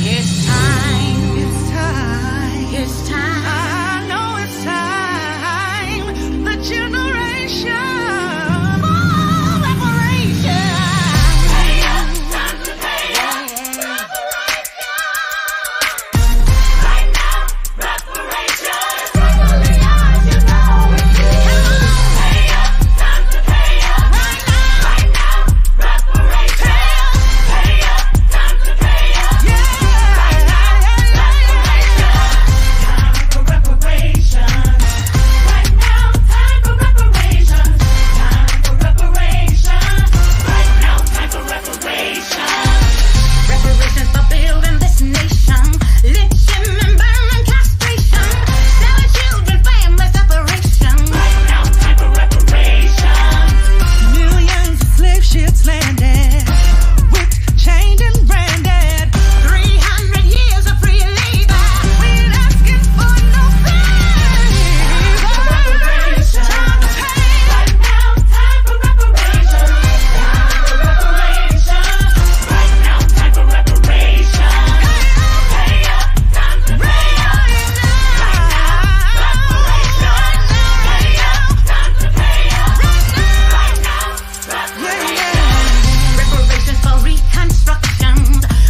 It's time. It's time. It's time. I know it's time. The generation for reparation. Pay up, time to pay up. Reparation. Right now, reparations. Finally, ours, you know it's due. Pay up, time to pay up. Right now, reparations. Pay up, time to pay up. Yeah. Right now, reparations. Time for reparations. Right now, time for reparations. Time for reparations. Right now, time for reparations. Reparations for building this nation. Lynching and burning castration. Selling children, family separation. Right now, time for reparations. Millions of slave ships landed, whipped, chained, and branded. 300 years of free labor. We ain't asking for no favor. Time to pay. Right now, time for reparations. Time for reparations. Right now, time for reparations. Pay up, time to pay up. Right now, reparations. Pay up, time to pay up. Right now, reparations. Reparations for reconstruction.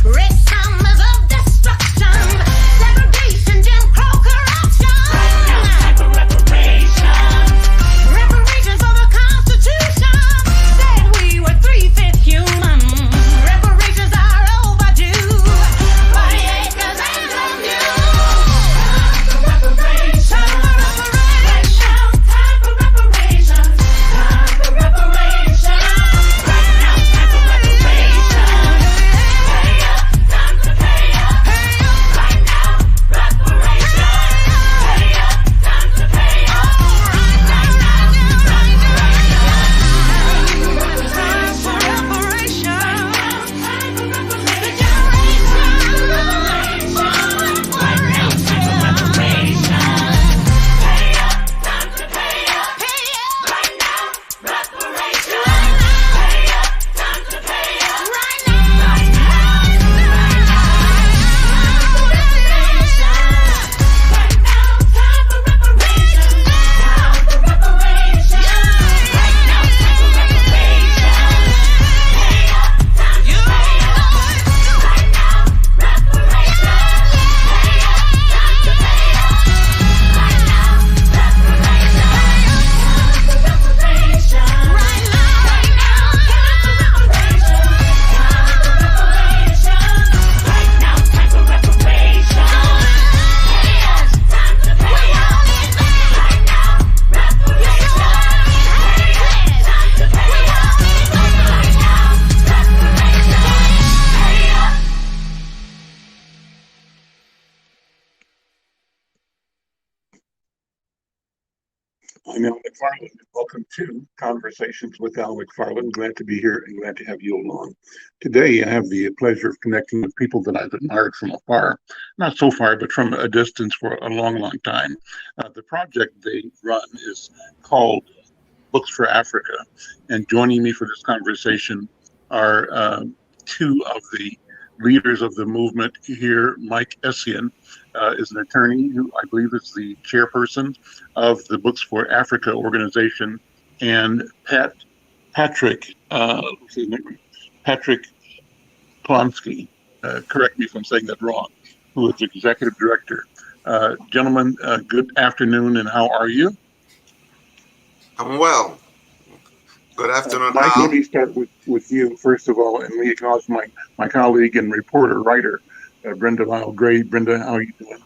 Red summers of destruction. Segregation, Jim Crow corruption. Right now, time for reparations. Reparations for the Constitution. Said we were 3/5 human. Reparations are overdue. 40 acres and some new. Time for reparations. Right now, time for reparations. Time for reparations. Right now, time for reparations. Pay up, time to pay up. Right now, reparations. Pay up, time to pay up. Right now, reparations. Time for reparations. Time for reparations. Right now, time for reparations. Pay up, time to pay up. Right now, reparations. Pay up, time to pay up. Right I'm Al McFarlane. Welcome to Conversations with Al McFarlane. Glad to be here and glad to have you along. Today, I have the pleasure of connecting with people that I've admired from afar, not so far, but from a distance for a long, long time. The project they run is called Books for Africa. And joining me for this conversation are two of the leaders of the movement here. Mike Essien is an attorney who I believe is the chairperson of the Books for Africa organization, and Patrick Plonsky, correct me if I'm saying that wrong, who is executive director. Gentlemen, good afternoon, and how are you? I'm well. Good afternoon, Mike, Al. let me start with you, first of all, and we acknowledge my colleague and reporter, writer, Brenda Lyle Gray. Brenda, how are you doing?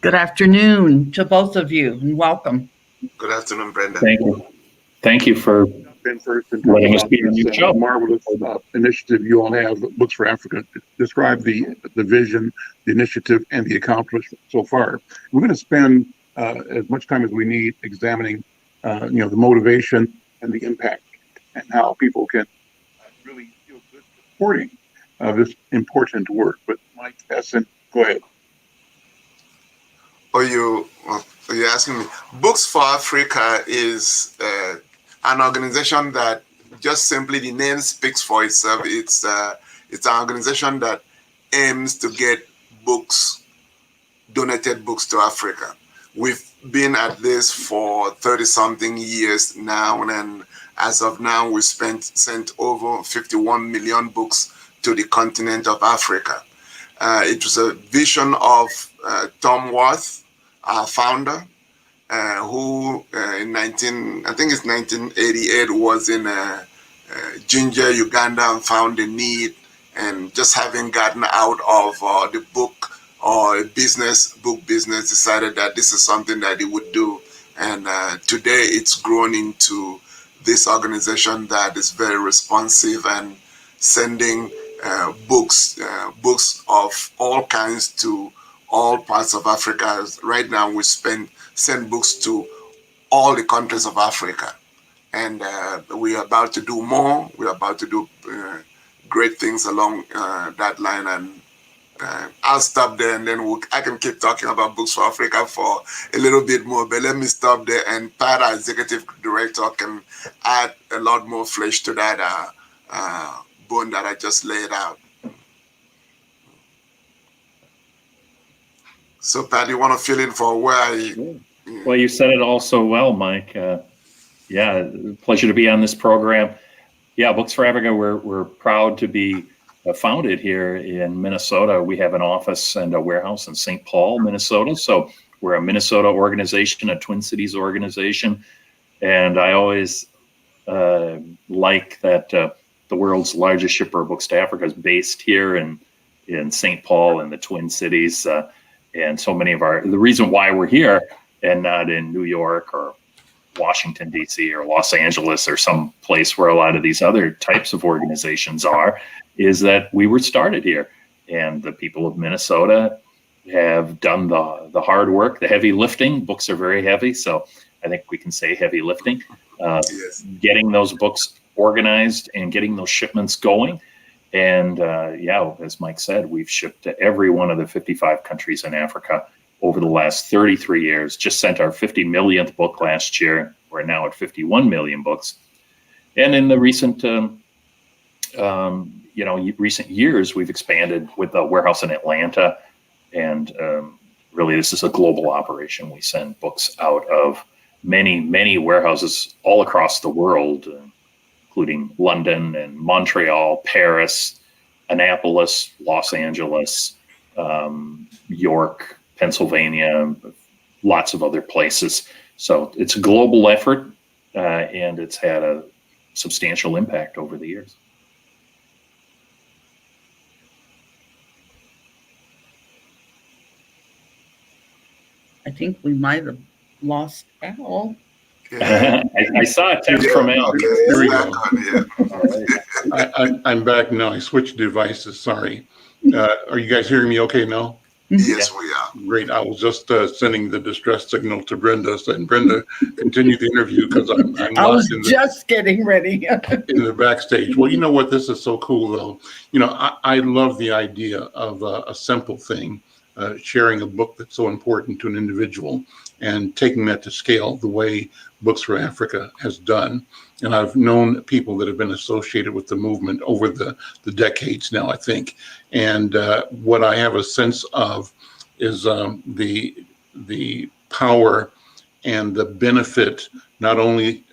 Good afternoon to both of you, and welcome. Good afternoon, Brenda. Thank you. Thank you for Ben first and letting us about be on your this show. marvelous initiative you all have, Books for Africa. Describe the vision, the initiative, and the accomplishment so far. We're going to spend as much time as we need examining, the motivation and the impact, and how people can really feel good supporting this important work. But Mike Essien, go ahead. Are you asking me? Books for Africa is an organization that just simply the name speaks for itself. It's an organization that aims to get books, donated books to Africa. We've been at this for 30-something years now, and as of now, we've sent over 51 million books to the continent of Africa. It was a vision of Tom Worth, our founder, who in 1988 was in Jinja, Uganda, and found a need, and just having gotten out of the book or book business, decided that this is something that he would do. And today it's grown into this organization that is very responsive and sending books of all kinds to all parts of Africa. Right now we send books to all the countries of Africa. And we are about to do more. We are about to do great things along that line. And I'll stop there, and then I can keep talking about Books for Africa for a little bit more. But let me stop there, and Pat, our executive director, can add a lot more flesh to that bone that I just laid out. So, Pat, you want to fill in for where I... Well, you said it all so well, Mike. Yeah, pleasure to be on this program. Yeah, Books for Africa, we're proud to be founded here in Minnesota. We have an office and a warehouse in St. Paul, Minnesota. So we're a Minnesota organization, a Twin Cities organization. And I always like that the world's largest shipper of books to Africa is based here in St. Paul and the Twin Cities. And so many of the reason why we're here and not in New York or Washington, D.C. or Los Angeles or some place where a lot of these other types of organizations are, is that we were started here. And the people of Minnesota have done the hard work, the heavy lifting. Books are very heavy, so I think we can say heavy lifting. Yes. Getting those books organized and getting those shipments going. And as Mike said, we've shipped to every one of the 55 countries in Africa over the last 33 years. Just sent our 50 millionth book last year. We're now at 51 million books. And in the recent years, we've expanded with a warehouse in Atlanta. And really, this is a global operation. We send books out of many, many warehouses all across the world, including London and Montreal, Paris, Annapolis, Los Angeles, York, Pennsylvania, lots of other places. So it's a global effort, and it's had a substantial impact over the years. I think we might have lost Al. Yeah. I saw a text from Al. Okay, There we back go. on, yeah. I'm back now. I switched devices. Sorry. Are you guys hearing me okay now? Yes, we are. Great. I was just sending the distress signal to Brenda, saying, Brenda, continue the interview because I'm I was lost in just getting ready. in the backstage. Well, you know what? This is so cool, though. You know, I love the idea of a simple thing, sharing a book that's so important to an individual and taking that to scale the way Books for Africa has done. And I've known people that have been associated with the movement over the decades now, I think. And what I have a sense of is the power and the benefit, not only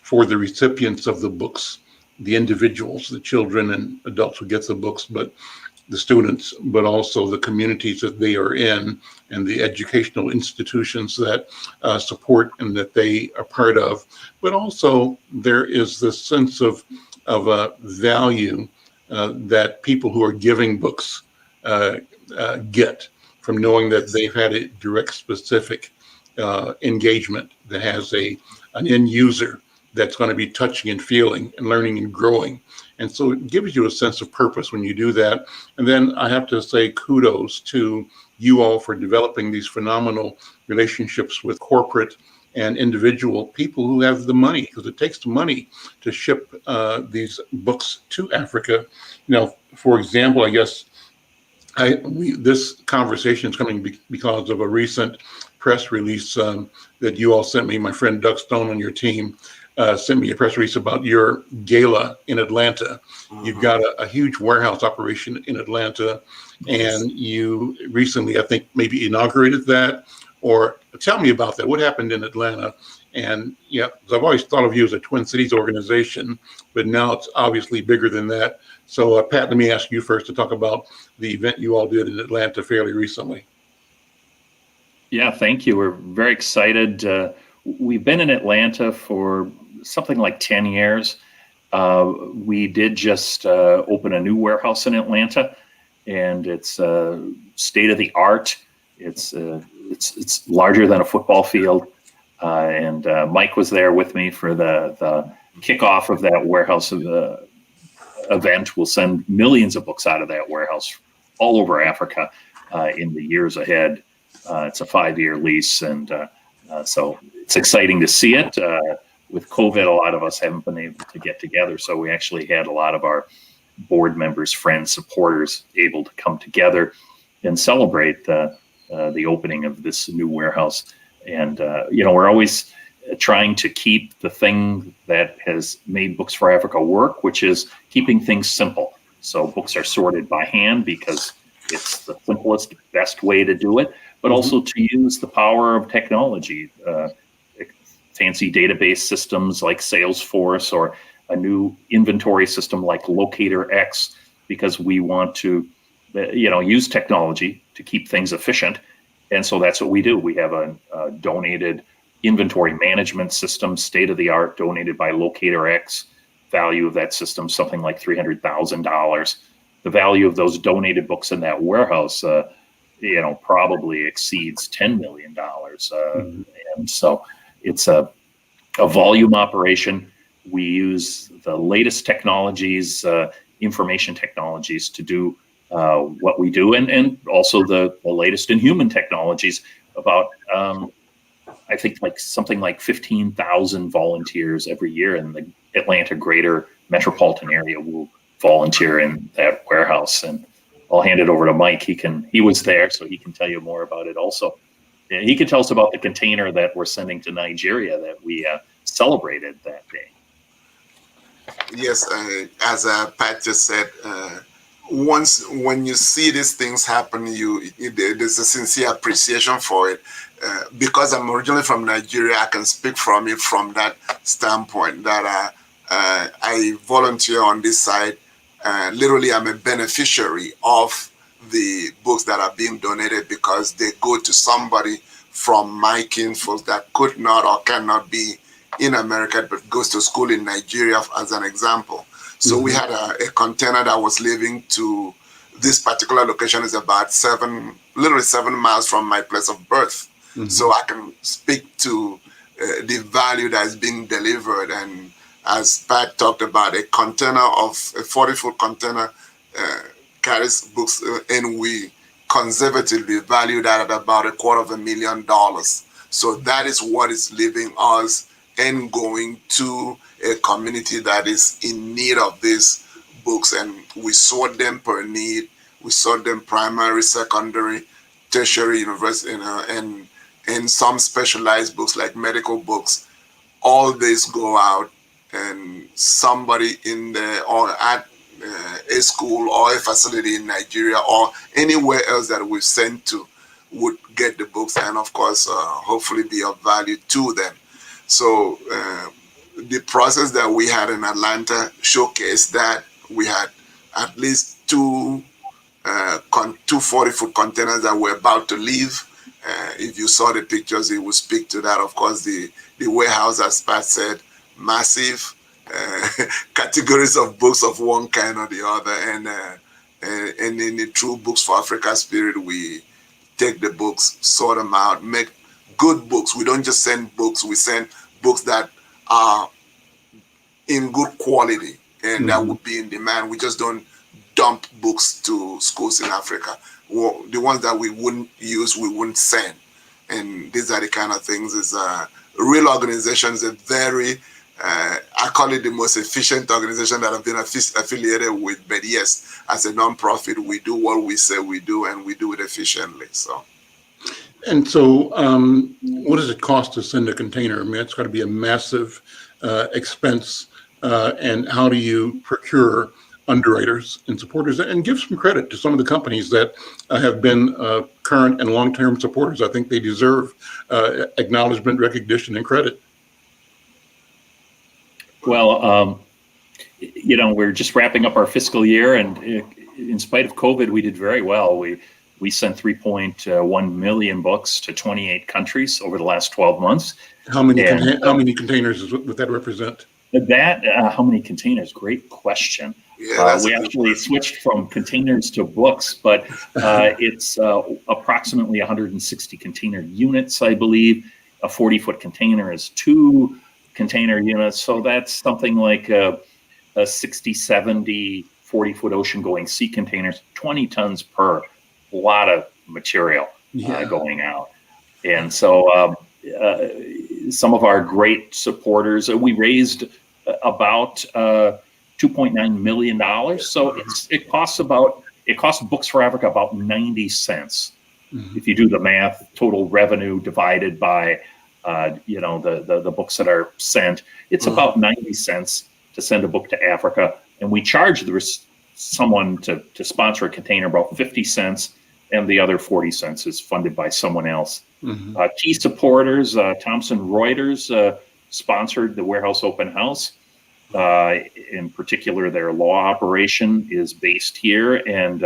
for the recipients of the books, the individuals, the children and adults who get the books, but the students, but also the communities that they are in and the educational institutions that support and that they are part of. But also there is this sense of value that people who are giving books get from knowing that they've had a direct, specific engagement that has an end user that's going to be touching and feeling and learning and growing. And so it gives you a sense of purpose when you do that. And then I have to say kudos to you all for developing these phenomenal relationships with corporate and individual people who have the money, because it takes the money to ship these books to Africa. You know, for example, I guess this conversation is coming because of a recent press release that you all sent me, my friend Doug Stone on your team, sent me a press release about your gala in Atlanta. Mhm. You've got a huge warehouse operation in Atlanta, and you recently, I think, maybe inaugurated that. Or tell me about that. What happened in Atlanta? And yeah, 'cause I've always thought of you as a Twin Cities organization, but now it's obviously bigger than that. So, Pat, let me ask you first to talk about the event you all did in Atlanta fairly recently. Yeah, thank you. We're very excited. We've been in Atlanta for something like 10 years. We did just open a new warehouse in Atlanta, and it's state of the art. It's larger than a football field, and Mike was there with me for the kickoff of that warehouse event. We'll send millions of books out of that warehouse all over Africa in the years ahead. It's a 5-year lease, and so it's exciting to see it. With COVID, a lot of us haven't been able to get together, so we actually had a lot of our board members, friends, supporters able to come together and celebrate the opening of this new warehouse. And we're always trying to keep the thing that has made Books for Africa work, which is keeping things simple. So books are sorted by hand because it's the simplest, best way to do it, but also to use the power of technology, fancy database systems like Salesforce, or a new inventory system like Locator X, because we want to, use technology to keep things efficient. And so that's what we do. We have a donated inventory management system, state of the art, donated by Locator X. Value of that system, something like $300,000. The value of those donated books in that warehouse, probably exceeds $10 million. And so it's a volume operation. We use the latest technologies, information technologies, to do what we do, and also the latest in human technologies. About I think something like 15,000 volunteers every year in the Atlanta greater metropolitan area will volunteer in that warehouse. And I'll hand it over to Mike. He was there, so he can tell you more about it also. And he can tell us about the container that we're sending to Nigeria that we celebrated that day. Yes, as Pat just said, when you see these things happen, there's a sincere appreciation for it. Because I'm originally from Nigeria, I can speak from it from that standpoint that I volunteer on this side. Literally, I'm a beneficiary of the books that are being donated because they go to somebody from my kinfolk that could not or cannot be in America, but goes to school in Nigeria, as an example. So we had a container that was leaving to this particular location. Is about literally 7 miles from my place of birth. So I can speak to the value that is being delivered. And as Pat talked about, a 40-foot container carries books, and we conservatively value that at about $250,000. So that is what is leaving us and going to a community that is in need of these books. And we sort them per need. We sort them primary, secondary, tertiary, university, and some specialized books like medical books. All these go out, and somebody or at a school or a facility in Nigeria or anywhere else that we've sent to would get the books, and of course hopefully be of value to them. So the process that we had in Atlanta showcased that we had at least two 40-foot containers that were about to leave. If you saw the pictures, it would speak to that. Of course, the warehouse, as Pat said, massive categories of books of one kind or the other. And in the true Books for Africa spirit, we take the books, sort them out, make good books. We don't just send books, we send books that are in good quality and that would be in demand. We just don't dump books to schools in Africa. Well, the ones that we wouldn't use, we wouldn't send. And these are the kind of things. Is real organizations, a very, I call it the most efficient organization that I've been affiliated with. But yes, as a nonprofit, we do what we say we do, and we do it efficiently. So, And so, what does it cost to send a container? I mean, it's got to be a massive expense. And how do you procure underwriters and supporters? And give some credit to some of the companies that have been current and long-term supporters. I think they deserve acknowledgement, recognition, and credit. Well, we're just wrapping up our fiscal year, and in spite of COVID, we did very well. We sent 3.1 million books to 28 countries over the last 12 months. How many containers would that represent? How many containers? Great question. Yeah, we actually switched from containers to books, but it's approximately 160 container units, I believe. A 40-foot container is 2 container units, so that's something like a 60, 70, 40-foot ocean-going sea containers, 20 tons per. A lot of material going out. And so some of our great supporters, we raised about $2.9 million. So it costs Books for Africa about 90 cents. Mm-hmm. If you do the math, total revenue divided by the books that are sent, it's about 90 cents to send a book to Africa. And we charge someone to sponsor a container about 50 cents. And the other 40 cents is funded by someone else. Mm-hmm. Key supporters, Thomson Reuters sponsored the Warehouse Open House. In particular, their law operation is based here. And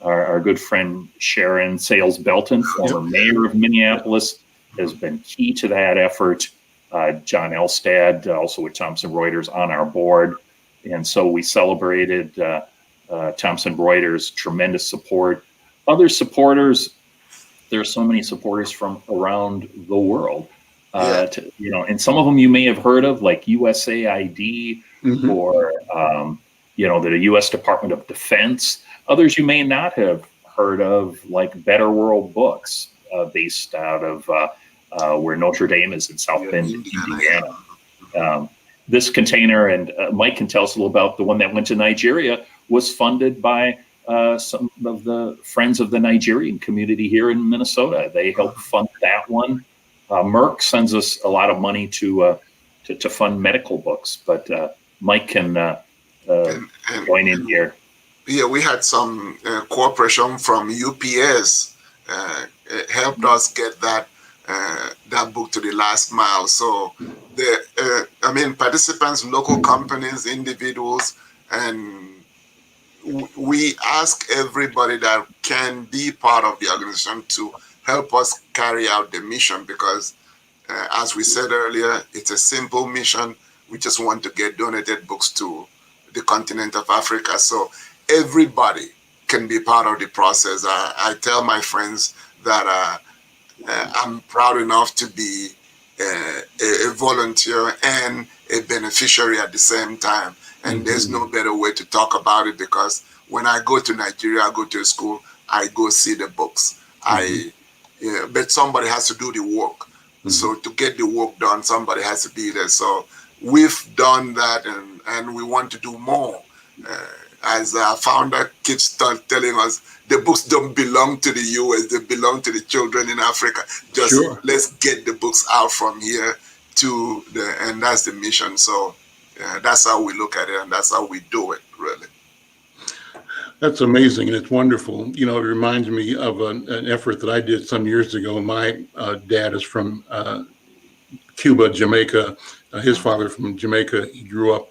our good friend Sharon Sales Belton, former mayor of Minneapolis, has been key to that effort. John Elstad, also with Thomson Reuters, on our board. And so we celebrated Thomson Reuters' tremendous support. Other supporters, there are so many supporters from around the world, and some of them you may have heard of, like USAID or, the U.S. Department of Defense. Others you may not have heard of, like Better World Books, based out of where Notre Dame is in South Bend, Indiana. This container, and Mike can tell us a little about the one that went to Nigeria, was funded by some of the friends of the Nigerian community here in Minnesota. They helped fund that one. Merck sends us a lot of money to fund medical books, but Mike can join in here. Yeah, we had some cooperation from UPS. Helped us get that book to the last mile. So participants, local companies, individuals, and we ask everybody that can be part of the organization to help us carry out the mission, because as we said earlier, it's a simple mission. We just want to get donated books to the continent of Africa. So everybody can be part of the process. I tell my friends that I'm proud enough to be a volunteer and a beneficiary at the same time. And there's no better way to talk about it, because when I go to Nigeria, I go to a school, I go see the books. But somebody has to do the work. So to get the work done, somebody has to be there. So we've done that, and we want to do more. As our founder keeps telling us, the books don't belong to the US, they belong to the children in Africa. Let's get the books out from here and that's the mission. So that's how we look at it, and that's how we do it, really. That's amazing, and it's wonderful. It reminds me of an effort that I did some years ago. My dad is from Cuba, Jamaica. His father from Jamaica. He grew up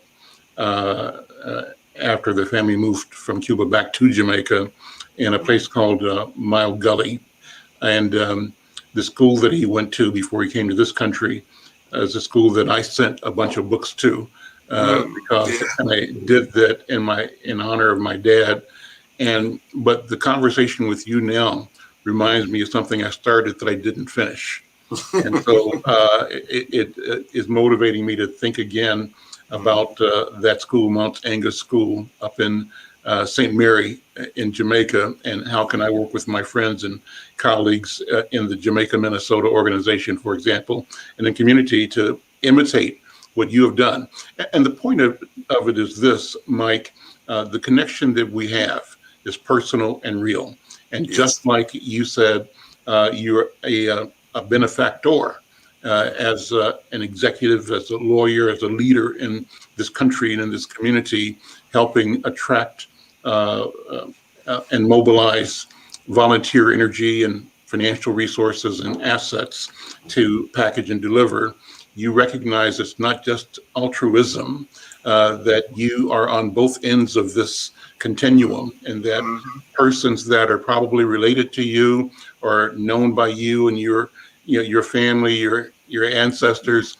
after the family moved from Cuba back to Jamaica in a place called Mile Gully. And the school that he went to before he came to this country is a school that I sent a bunch of books to because I did that in honor of my dad. But the conversation with you now reminds me of something I started that I didn't finish. And so it is motivating me to think again about that school, Mount Angus School up in St. Mary in Jamaica, and how can I work with my friends and colleagues in the Jamaica, Minnesota organization, for example, and the community to imitate what you have done. And the point of it is this, Mike, the connection that we have is personal and real. And just like you said, You're a benefactor as an executive, as a lawyer, as a leader in this country and in this community, helping attract and mobilize volunteer energy and financial resources and assets to package and deliver. You recognize it's not just altruism, that you are on both ends of this continuum, and that persons that are probably related to you or known by you and your family, your ancestors,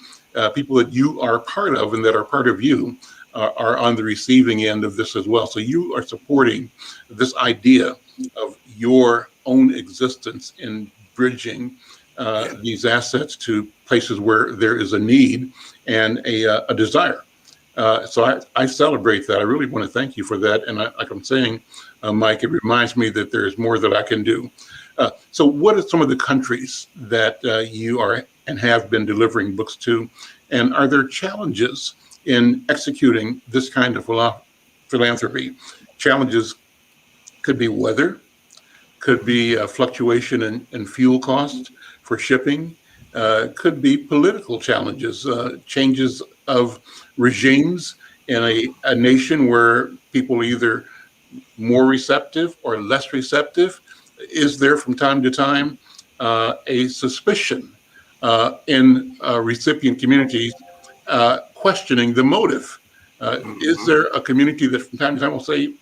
people that you are part of and that are part of you, are on the receiving end of this as well. So you are supporting this idea of your own existence in bridging these assets to places where there is a need and a desire. So I celebrate that. I really want to thank you for that. And like I'm saying, Mike, it reminds me that there's more that I can do. So what are some of the countries that you are and have been delivering books to? And are there challenges in executing this kind of philanthropy? Challenges could be weather, could be a fluctuation in fuel costs for shipping, could be political challenges, changes of regimes in a nation where people are either more receptive or less receptive. Is there from time to time a suspicion in recipient communities questioning the motive? Is there a community that from time to time will say,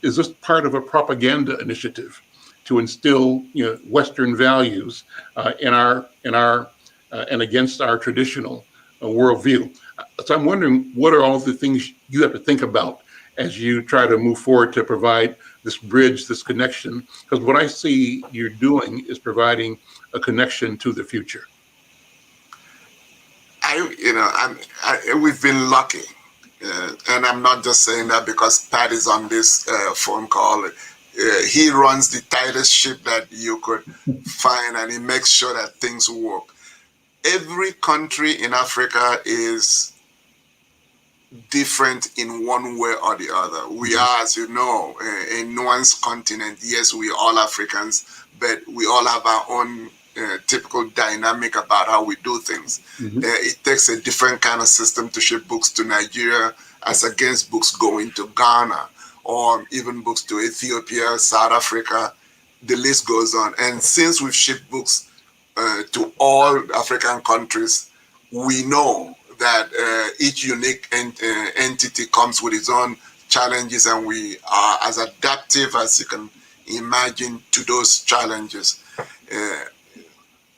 is this part of a propaganda initiative to instill Western values in our and against our traditional worldview? So I'm wondering, what are all the things you have to think about as you try to move forward to provide this bridge, this connection? Because what I see you're doing is providing a connection to the future. We've been lucky, and I'm not just saying that because Pat is on this phone call. He runs the tightest ship that you could find, and he makes sure that things work. Every country in Africa is different in one way or the other. We are, as you know, a nuanced continent. Yes, we are all Africans, but we all have our own typical dynamic about how we do things. It takes a different kind of system to ship books to Nigeria as against books going to Ghana, or even books to Ethiopia, South Africa. The list goes on. And since we've shipped books to all African countries, we know that each unique entity comes with its own challenges, and we are as adaptive as you can imagine to those challenges.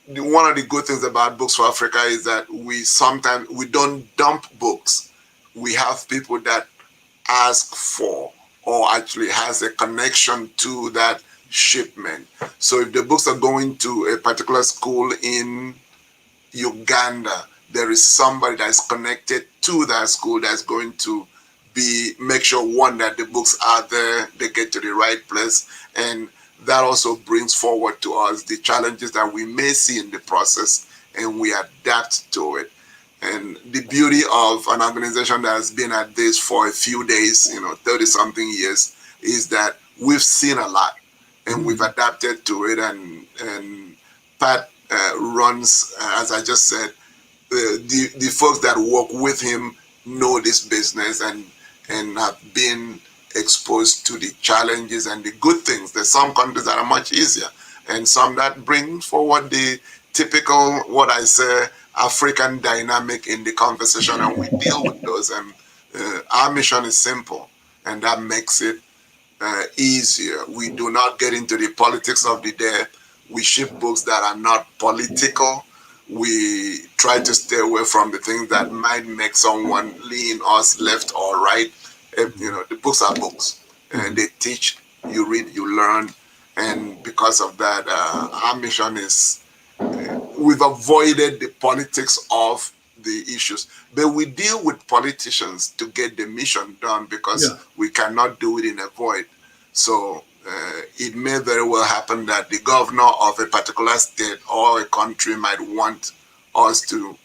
One of the good things about Books for Africa is that we don't dump books. We have people that ask for or actually has a connection to that shipment. So if the books are going to a particular school in Uganda, there is somebody that's connected to that school that's going to make sure, one, that the books are there, they get to the right place, and that also brings forward to us the challenges that we may see in the process, and we adapt to it. And the beauty of an organization that has been at this for a few days, 30-something years, is that we've seen a lot, and we've adapted to it. And Pat runs, as I just said, the folks that work with him know this business and have been exposed to the challenges and the good things. There's some countries that are much easier, and some that bring forward the typical, what I say, African dynamic in the conversation, and we deal with those. And our mission is simple, and that makes it easier. We do not get into the politics of the day. We ship books that are not political. We try to stay away from the things that might make someone lean us left or right. The books are books, and they teach, you read, you learn. And because of that, our mission is, we've avoided the politics of the issues, but we deal with politicians to get the mission done, because we cannot do it in a void. So it may very well happen that the governor of a particular state or a country might want us to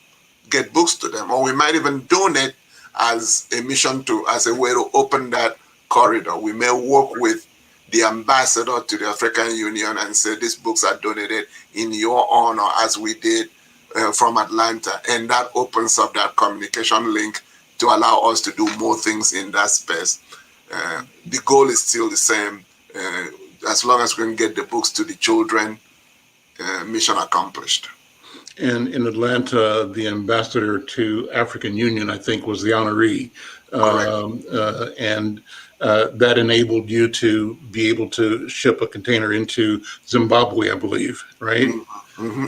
get books to them, or we might even donate as a mission as a way to open that corridor. We may work with the ambassador to the African Union and say these books are donated in your honor, as we did from Atlanta. And that opens up that communication link to allow us to do more things in that space. The goal is still the same. As long as we can get the books to the children, mission accomplished. And in Atlanta, the ambassador to African Union, I think, was the honoree. And that enabled you to be able to ship a container into Zimbabwe, I believe, right?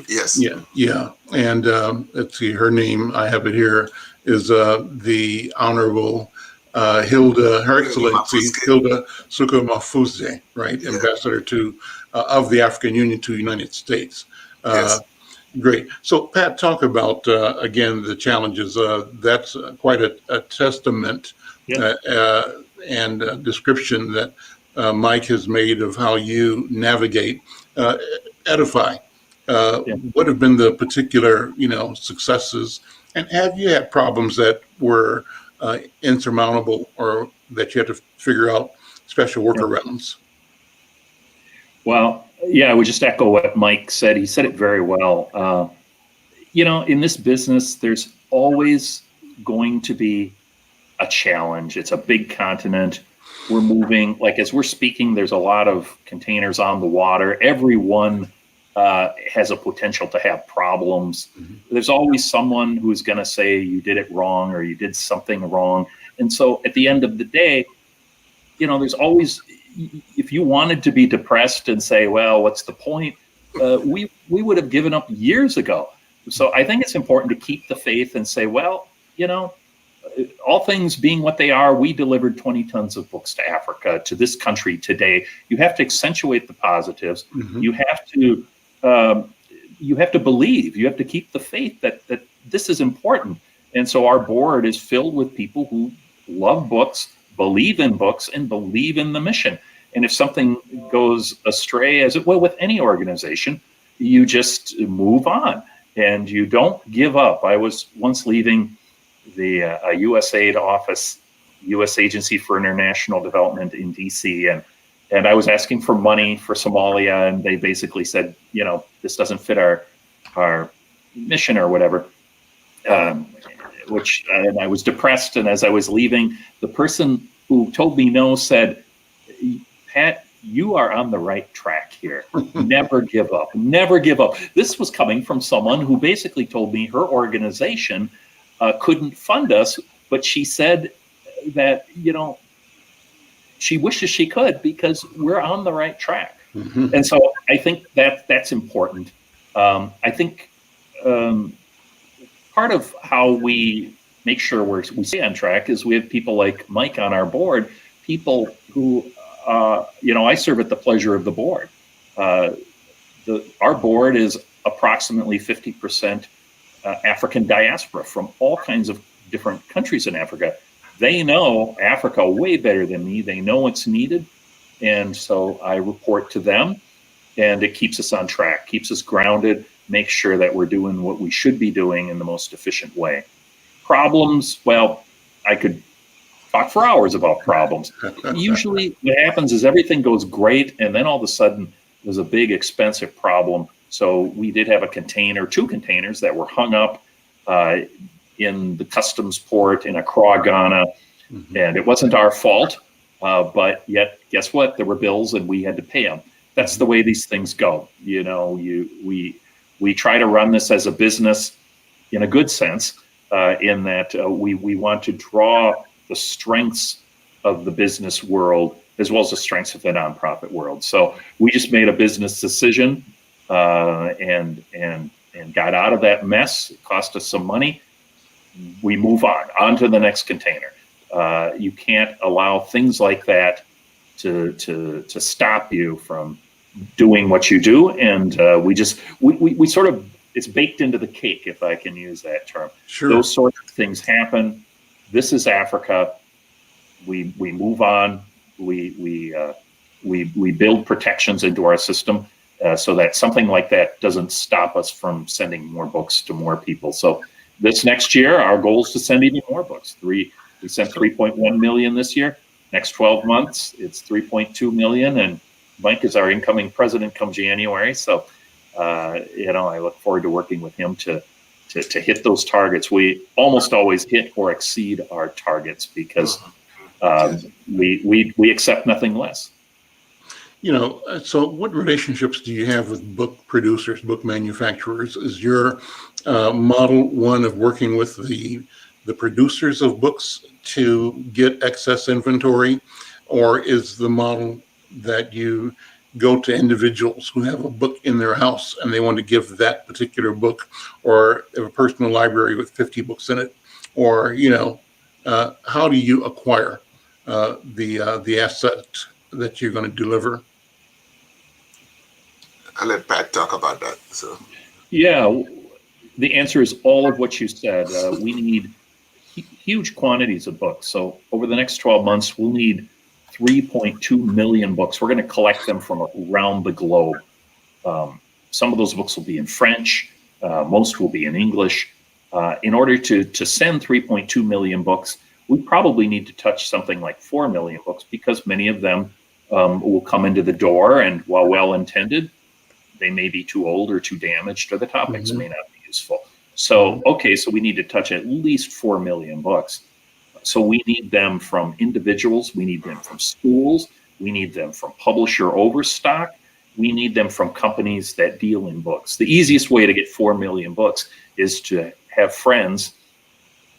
Yes. Yeah. And let's see, her name, I have it here, is the Honorable Hilda, Her Excellency Hilda Sukumafuze, right? Yeah. Ambassador of the African Union to the United States. Yes. Great. So, Pat, talk about, again, the challenges. That's quite a testament and description that Mike has made of how you navigate. Edify. What have been the particular, successes? And have you had problems that were insurmountable or that you had to figure out special workarounds? Well, I would just echo what Mike said. He said it very well. In this business, there's always going to be a challenge. It's a big continent. We're moving, like as we're speaking, there's a lot of containers on the water. Everyone has a potential to have problems. Mm-hmm. There's always someone who's going to say you did it wrong or you did something wrong. And so at the end of the day, there's always, if you wanted to be depressed and say, well, what's the point? We would have given up years ago. So I think it's important to keep the faith and say, well, all things being what they are, we delivered 20 tons of books to Africa, to this country today. You have to accentuate the positives. Mm-hmm. You have to believe. You have to keep the faith that this is important. And so our board is filled with people who love books, believe in books, and believe in the mission. And if something goes astray, as it will with any organization, you just move on and you don't give up. I was once leaving the USAID office, U.S. Agency for International Development in D.C., and I was asking for money for Somalia, and they basically said, this doesn't fit our mission or whatever, and I was depressed. And as I was leaving, the person who told me no said, Pat, you are on the right track here. Never give up. Never give up. This was coming from someone who basically told me her organization couldn't fund us, but she said that, she wishes she could because we're on the right track. Mm-hmm. And so I think that's important. I think part of how we make sure we stay on track is we have people like Mike on our board, people who, I serve at the pleasure of the board. Our board is approximately 50% African diaspora from all kinds of different countries in Africa. They know Africa way better than me. They know what's needed. And so I report to them, and it keeps us on track, keeps us grounded, makes sure that we're doing what we should be doing in the most efficient way. Problems, well, I could talk for hours about problems. Usually what happens is everything goes great, and then all of a sudden there's a big expensive problem. So we did have two containers that were hung up in the customs port in Accra, Ghana, mm-hmm. and it wasn't our fault, but yet, guess what? There were bills and we had to pay them. That's the way these things go. We try to run this as a business in a good sense, in that we want to draw the strengths of the business world as well as the strengths of the nonprofit world. So we just made a business decision and got out of that mess. It cost us some money. We move on to the next container. You can't allow things like that to stop you from doing what you do. And we sort of, it's baked into the cake, if I can use that term. Sure. Those sorts of things happen. This is Africa. We move on. We build protections into our system so that something like that doesn't stop us from sending more books to more people. So this next year, our goal is to send even more books. We sent 3.1 million this year. Next 12 months, it's 3.2 million, and Mike is our incoming president come January. So, I look forward to working with him to hit those targets. We almost always hit or exceed our targets because we accept nothing less. So what relationships do you have with book producers, book manufacturers? Is your model one of working with the producers of books to get excess inventory, or is the model that you go to individuals who have a book in their house and they want to give that particular book, or have a personal library with 50 books in it, or how do you acquire the asset that you're going to deliver? I'll let Pat talk about that. So, yeah, the answer is all of what you said. We need huge quantities of books. So over the next 12 months, we'll need 3.2 million books. We're going to collect them from around the globe. Some of those books will be in French. Most will be in English. In order to send 3.2 million books, we probably need to touch something like 4 million books, because many of them will come into the door, and while well-intended, they may be too old or too damaged, or the topics may not be useful. So, so we need to touch at least 4 million books. So we need them from individuals, we need them from schools, we need them from publisher overstock, we need them from companies that deal in books. The easiest way to get 4 million books is to have friends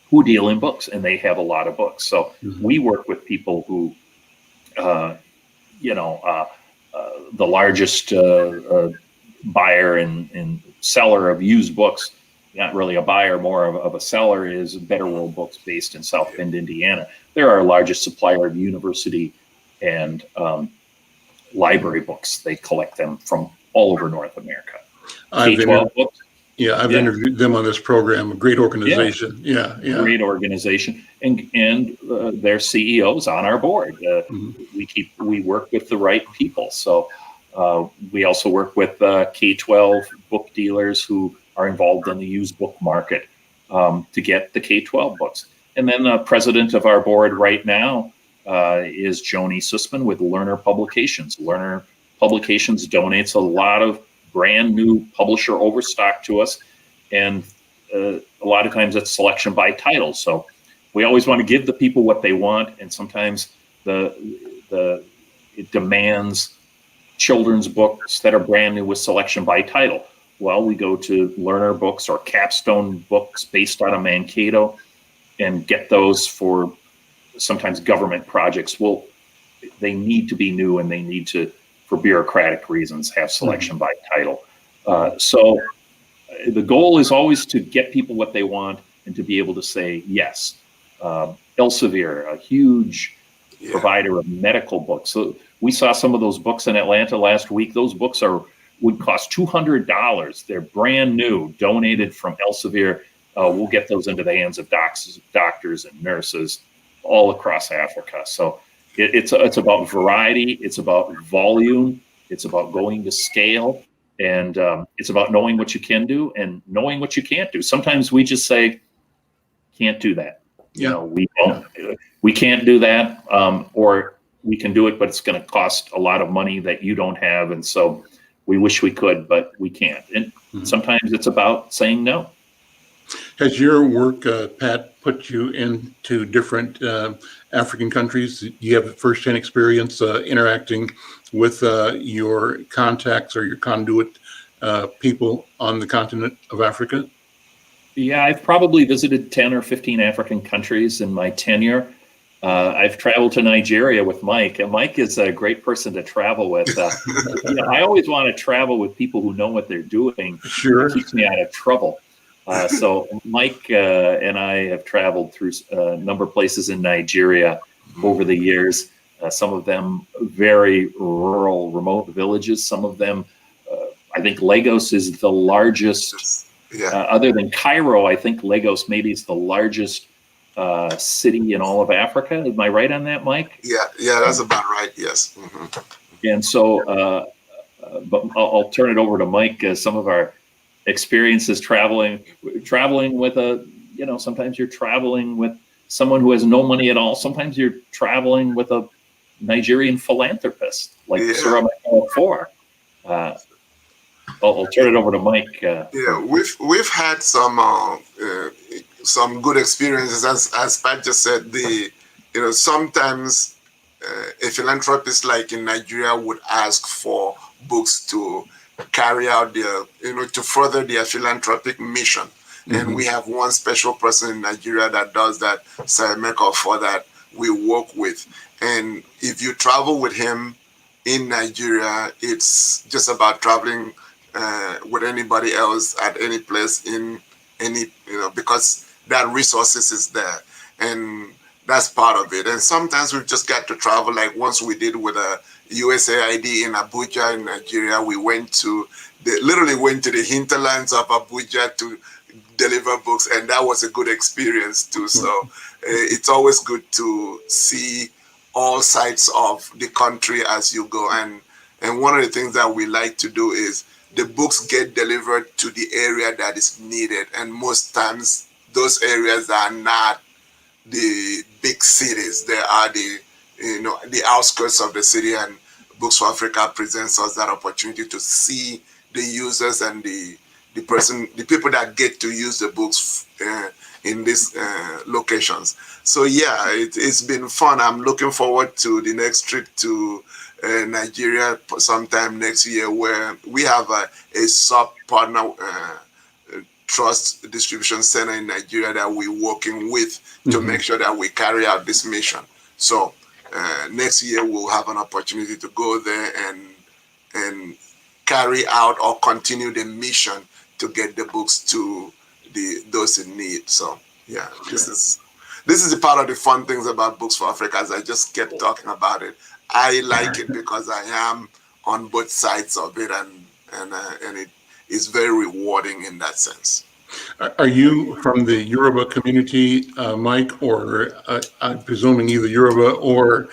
who deal in books, and they have a lot of books. So we work with people who, the largest buyer and seller of used books, not really a buyer, more of a seller, is Better World Books, based in South Bend, Indiana. They're our largest supplier of university and library books. They collect them from all over North America. K-12 books. Yeah, I've interviewed them on this program. A great organization. Yeah. Great organization, and their CEOs on our board. We work with the right people. So we also work with K-12 book dealers who are involved in the used book market to get the K-12 books. And then the president of our board right now is Joni Sussman with Lerner Publications. Lerner Publications donates a lot of brand new publisher overstock to us, and a lot of times it's selection by title. So we always want to give the people what they want, and sometimes it demands children's books that are brand new with selection by title. Well, we go to Lerner Books or Capstone Books based out of Mankato and get those for sometimes government projects. Well, they need to be new, and they need to, for bureaucratic reasons, have selection by title. So the goal is always to get people what they want and to be able to say yes. Elsevier, a huge provider of medical books. So we saw some of those books in Atlanta last week. Those books would cost $200. They're brand new, donated from Elsevier. We'll get those into the hands of doctors and nurses all across Africa. So it's about variety, it's about volume, it's about going to scale, and it's about knowing what you can do and knowing what you can't do. Sometimes we just say, can't do that. We can't do that, or we can do it, but it's going to cost a lot of money that you don't have, and so we wish we could, but we can't. And sometimes it's about saying no. Has your work, Pat, put you into different African countries? You have firsthand experience interacting with your contacts or your conduit people on the continent of Africa? Yeah, I've probably visited 10 or 15 African countries in my tenure. I've traveled to Nigeria with Mike, and Mike is a great person to travel with. I always want to travel with people who know what they're doing. Sure. It keeps me out of trouble. So Mike and I have traveled through a number of places in Nigeria over the years. Some of them very rural, remote villages. Some of them, I think Lagos is the largest. Other than Cairo, I think Lagos maybe is the largest city in all of Africa. Am I right on that, Mike? Yeah, that's about right. Yes. And so, but I'll turn it over to Mike. Some of our experiences traveling with sometimes you're traveling with someone who has no money at all. Sometimes you're traveling with a Nigerian philanthropist like Yeah. Surameka 4. I'll turn it over to Mike. Yeah, we've had some good experiences. As Pat just said, sometimes a philanthropist like in Nigeria would ask for books to carry out to further their philanthropic mission. And we have one special person in Nigeria that does that, Saemeko, for that we work with. And if you travel with him in Nigeria, it's just about traveling with anybody else at any place in any, because that resources is there. And that's part of it. And sometimes we've just got to travel, like once we did with a USAID in Abuja in Nigeria. We literally went to the hinterlands of Abuja to deliver books, and that was a good experience too. So it's always good to see all sides of the country as you go. And one of the things that we like to do is the books get delivered to the area that is needed. And most times those areas are not the big cities. They are the outskirts of the city, and Books for Africa presents us that opportunity to see the users and the people that get to use the books in these locations. So yeah, it's been fun. I'm looking forward to the next trip to Nigeria sometime next year, where we have a sub-partner trust distribution center in Nigeria that we're working with to make sure that we carry out this mission. So next year we'll have an opportunity to go there and carry out or continue the mission to get the books to those in need. So yeah, this is the part of the fun things about Books for Africa, as I just kept talking about it. I like it because I am on both sides of it, and it is very rewarding in that sense. Are you from the Yoruba community, Mike, or I'm presuming either Yoruba or,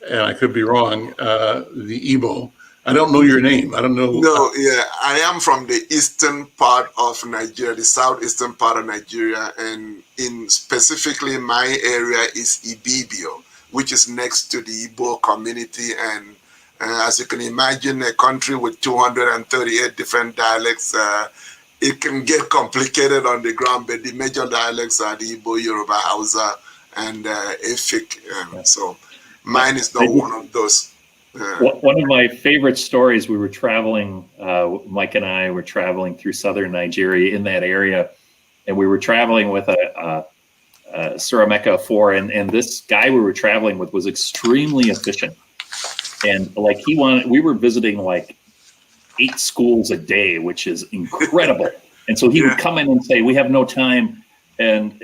and I could be wrong, the Igbo? I don't know your name. I don't know. No, yeah, I am from the eastern part of Nigeria, the southeastern part of Nigeria, and specifically my area is Ibibio, which is next to the Igbo community. And as you can imagine, a country with 238 different dialects, it can get complicated on the ground, but the major dialects are the Igbo, Yoruba, Hausa, and Efik. So mine is not one of those. One of my favorite stories, we were traveling, Mike and I were traveling through southern Nigeria in that area, and we were traveling with a Surameka 4, and this guy we were traveling with was extremely efficient. And like we were visiting like 8 schools a day, which is incredible. And so he would come in and say, we have no time. And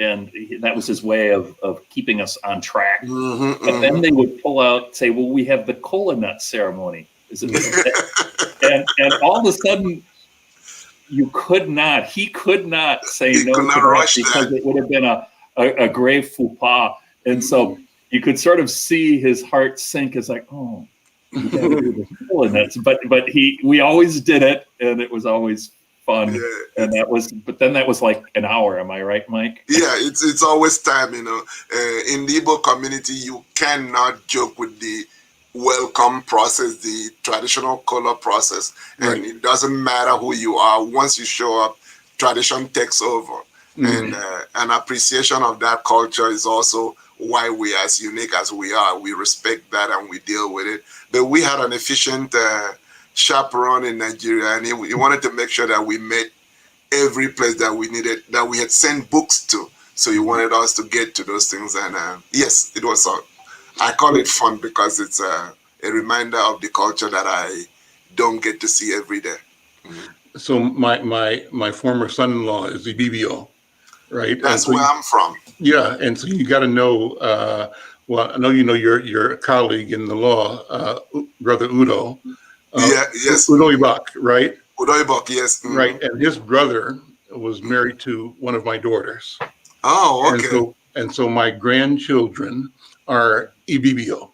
that was his way of keeping us on track. But then they would pull out, say, well, we have the kola nut ceremony. And all of a sudden, he could not say no to that, because it would have been a grave faux pas. And so you could sort of see his heart sink. It's like, oh, we got to do the kola nuts. But we always did it, and it was always fun. And that was like an hour. Am I right, Mike? Yeah, it's always time, in the Igbo community, you cannot joke with the welcome process, the traditional color process. Right. And it doesn't matter who you are. Once you show up, tradition takes over. And an appreciation of that culture is also why we are as unique as we are. We respect that and we deal with it. But we had an efficient chaperone in Nigeria, and he wanted to make sure that we met every place that we needed, that we had sent books to. So he wanted us to get to those things. And yes, it was I call it fun because it's a reminder of the culture that I don't get to see every day. So my former son-in-law is Ibibio, right? That's where I'm from. Yeah, and so you got to know. Well, I know you know your colleague in the law, Brother Udo. Yes. Udo Ibak, right? Udo Ibak, yes. Right, and his brother was married to one of my daughters. Oh, okay. And so my grandchildren are Ibibio.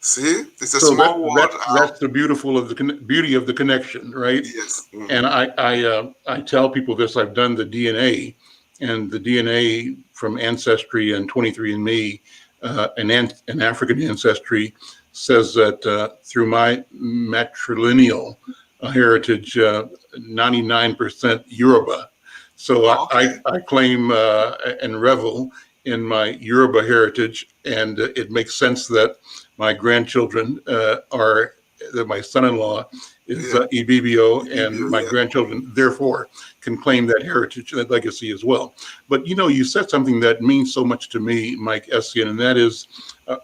See, it's a small world. That's the beauty of the connection, right? Yes. And I tell people this. I've done the DNA, and the DNA from Ancestry and 23andMe, and African ancestry, says that through my matrilineal heritage, 99% Yoruba. So I claim and revel in my Yoruba heritage, and it makes sense that my grandchildren that my son-in-law is Ibibio, and my grandchildren therefore can claim that heritage, that legacy as well. But you said something that means so much to me, Mike Essien, and that is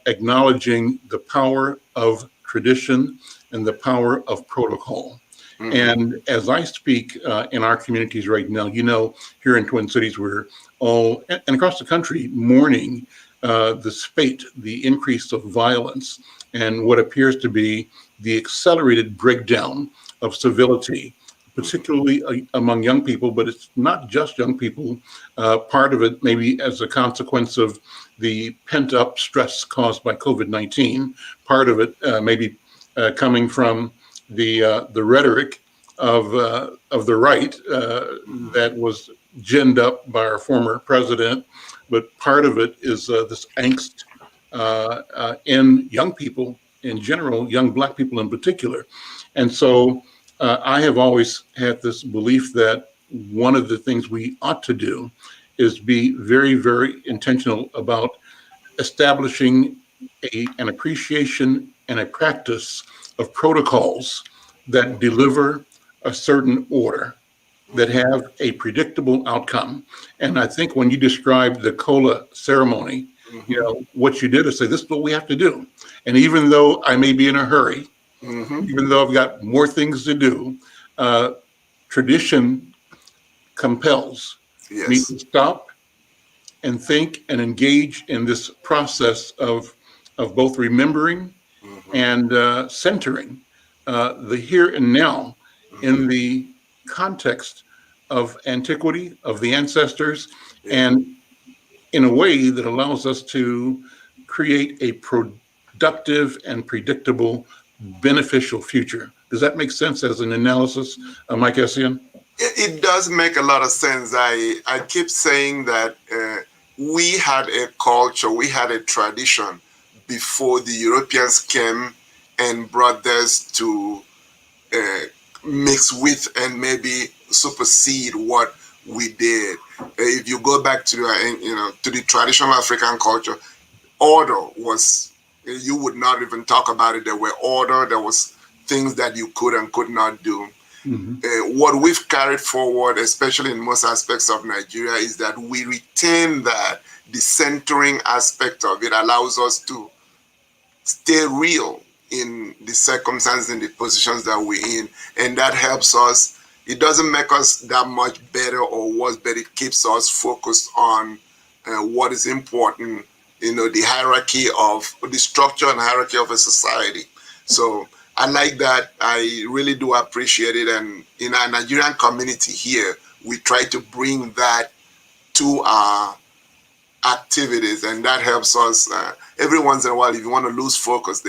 acknowledging the power of tradition and the power of protocol. Mm-hmm. And as I speak in our communities right now, here in Twin Cities, we're all, and across the country, mourning the spate, the increase of violence, and what appears to be the accelerated breakdown of civility, particularly among young people, but it's not just young people. Part of it maybe as a consequence of the pent-up stress caused by COVID-19. Part of it maybe coming from the rhetoric of the right that was ginned up by our former president, but part of it is this angst in young people in general, young Black people in particular. And so I have always had this belief that one of the things we ought to do is be very, very intentional about establishing an appreciation and a practice of protocols that deliver a certain order, that have a predictable outcome. And I think when you described the cola ceremony, what you did is say, this is what we have to do. And even though I may be in a hurry, even though I've got more things to do, tradition compels me to stop and think and engage in this process of both remembering and centering the here and now in the context of antiquity, of the ancestors, and in a way that allows us to create a productive and predictable, beneficial future. Does that make sense as an analysis, Mike Essien? It does make a lot of sense. I keep saying that we had a culture, we had a tradition before the Europeans came and brought this to mix with and maybe supersede what we did. If you go back to the traditional African culture, order was, you would not even talk about it. There were order, there was things that you could and could not do. What we've carried forward, especially in most aspects of Nigeria, is that we retain that the centering aspect of it allows us to stay real in the circumstances and the positions that we're in, and that helps us. It doesn't make us that much better or worse, but it keeps us focused on what is important, the hierarchy of the structure and hierarchy of a society. So I like that. I really do appreciate it. And in our Nigerian community here, we try to bring that to our activities, and that helps us every once in a while. If you want to lose focus,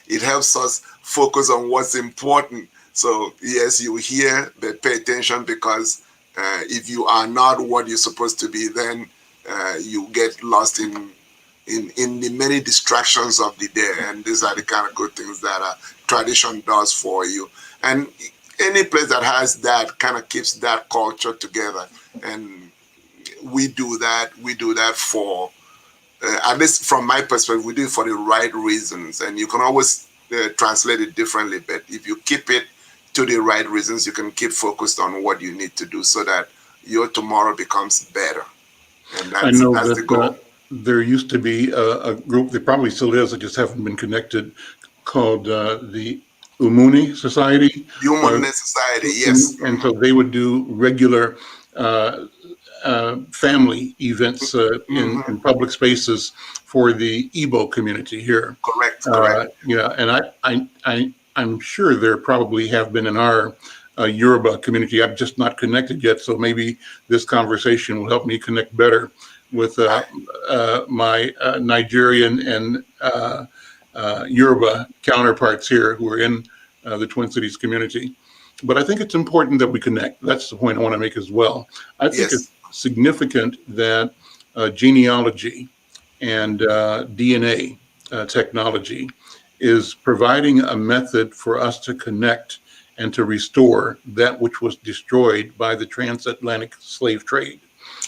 it helps us focus on what's important. So yes, you hear, but pay attention, because if you are not what you're supposed to be, then you get lost in the many distractions of the day. And these are the kind of good things that tradition does for you. And any place that has that kind of keeps that culture together. And we do that. We do that for, at least from my perspective, we do it for the right reasons. And you can always translate it differently, but if you keep it to the right reasons, you can keep focused on what you need to do so that your tomorrow becomes better. And that's the goal. There used to be a group, there probably still is, I just haven't been connected, called the Umuni Society. Umuni Society, yes. And so they would do regular family events in public spaces for the Igbo community here. Correct. And I'm sure there probably have been in our Yoruba community. I'm just not connected yet, so maybe this conversation will help me connect better with my Nigerian and Yoruba counterparts here who are in the Twin Cities community. But I think it's important that we connect. That's the point I want to make as well. I think it's significant that genealogy and DNA technology is providing a method for us to connect and to restore that which was destroyed by the transatlantic slave trade.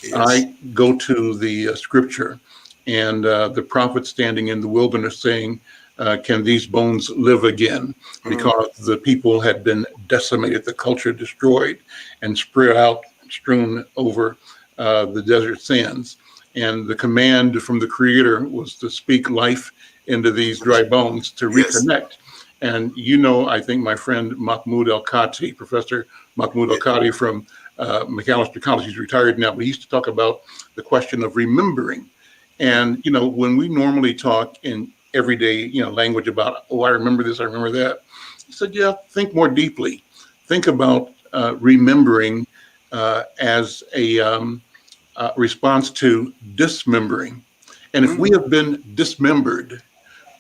Yes. I go to the scripture and the prophet standing in the wilderness saying, can these bones live again? Because the people had been decimated, the culture destroyed and spread out, strewn over the desert sands. And the command from the creator was to speak life into these dry bones to reconnect. And I think my friend Mahmoud El-Kati, Professor Mahmoud El-Kati from McAllister College, he's retired now, but he used to talk about the question of remembering. And, when we normally talk in everyday, language about, oh, I remember this, I remember that. He said, yeah, think more deeply. Think about remembering as a response to dismembering. And if we have been dismembered,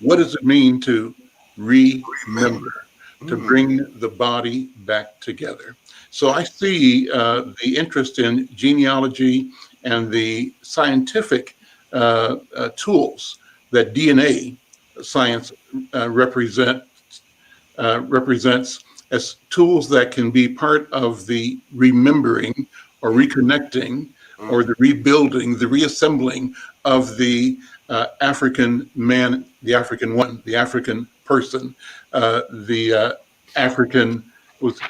what does it mean to remember, to bring the body back together? So I see the interest in genealogy and the scientific tools that DNA science represents as tools that can be part of the remembering or reconnecting or the rebuilding, the reassembling of the African man, the African woman, the African person, the African was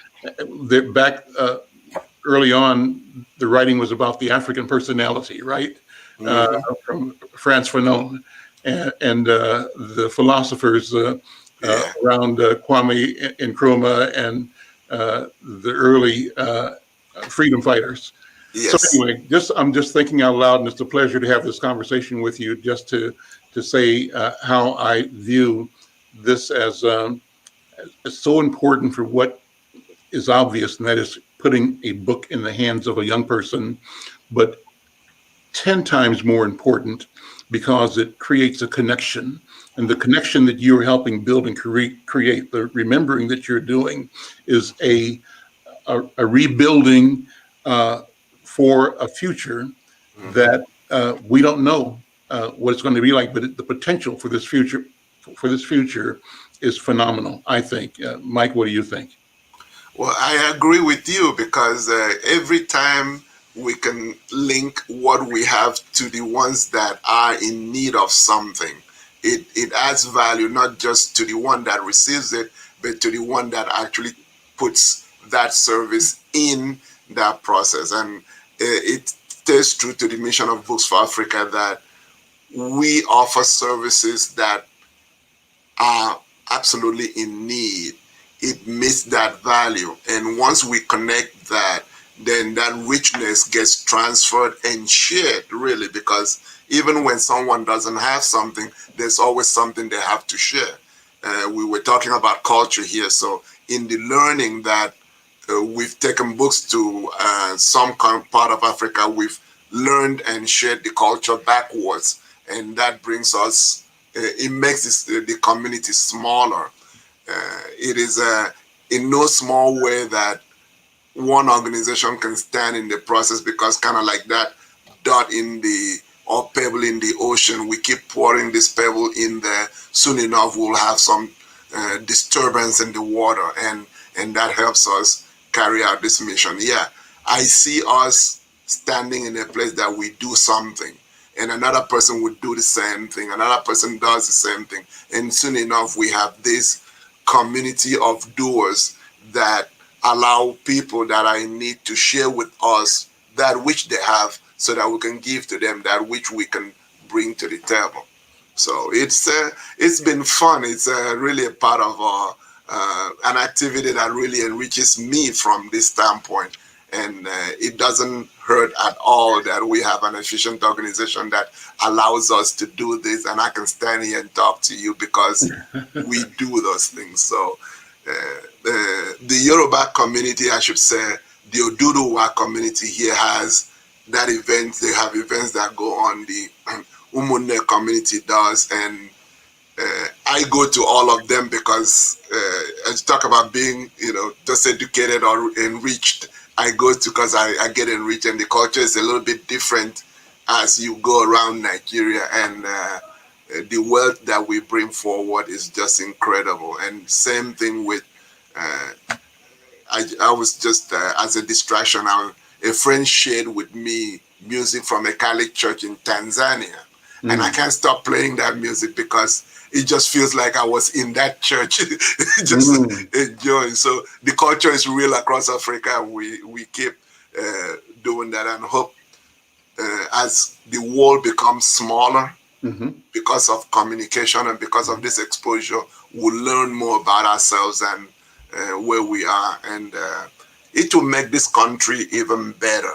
back early on. The writing was about the African personality, right? From Frantz Fanon, and the philosophers around Kwame Nkrumah and the early freedom fighters. Yes. So anyway, I'm just thinking out loud, and it's a pleasure to have this conversation with you, just to say how I view this as so important for what is obvious, and that is putting a book in the hands of a young person, but 10 times more important because it creates a connection, and the connection that you're helping build and create, the remembering that you're doing, is a rebuilding for a future that we don't know what it's going to be like, but the potential for this future is phenomenal, I think. Mike, what do you think? Well, I agree with you because every time we can link what we have to the ones that are in need of something, it adds value not just to the one that receives it, but to the one that actually puts that service in that process. And it stays true to the mission of Books for Africa that we offer services that are absolutely in need. It meets that value. And once we connect that, then that richness gets transferred and shared, really, because even when someone doesn't have something, there's always something they have to share. We were talking about culture here. So in the learning that we've taken books to some part of Africa, we've learned and shared the culture backwards. And that brings us, it makes the community smaller. It is in no small way that one organization can stand in the process, because kind of like that dot in the or pebble in the ocean, we keep pouring this pebble in there. Soon enough, we'll have some disturbance in the water, and that helps us carry out this mission. Yeah, I see us standing in a place that we do something, and another person would do the same thing. Another person does the same thing, and soon enough, we have this community of doers that allow people that are in need to share with us that which they have, so that we can give to them that which we can bring to the table. So it's been fun. It's really a part of an activity that really enriches me from this standpoint. And it doesn't hurt at all that we have an efficient organization that allows us to do this. And I can stand here and talk to you because we do those things. So the Yoruba community, I should say, the Oduduwa community here has that event. They have events that go on. The Umunne community does, and I go to all of them because as you talk about being, just educated or enriched, I go to because I get enriched, and the culture is a little bit different as you go around Nigeria, and the wealth that we bring forward is just incredible. And same thing with, I was just as a distraction, a friend shared with me music from a Catholic church in Tanzania, and I can't stop playing that music because it just feels like I was in that church, just enjoying. So the culture is real across Africa, and we keep doing that, and hope as the world becomes smaller because of communication and because of this exposure, we'll learn more about ourselves and where we are, and it will make this country even better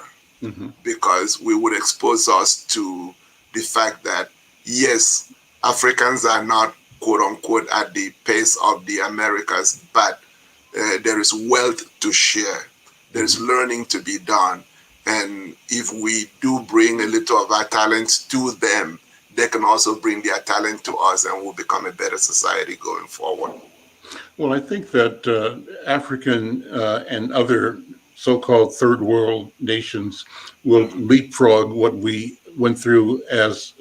because we would expose us to the fact that yes, Africans are not quote unquote at the pace of the Americas, but there is wealth to share. There's learning to be done. And if we do bring a little of our talents to them, they can also bring their talent to us, and we'll become a better society going forward. Well, I think that African and other so-called third world nations will leapfrog what we went through as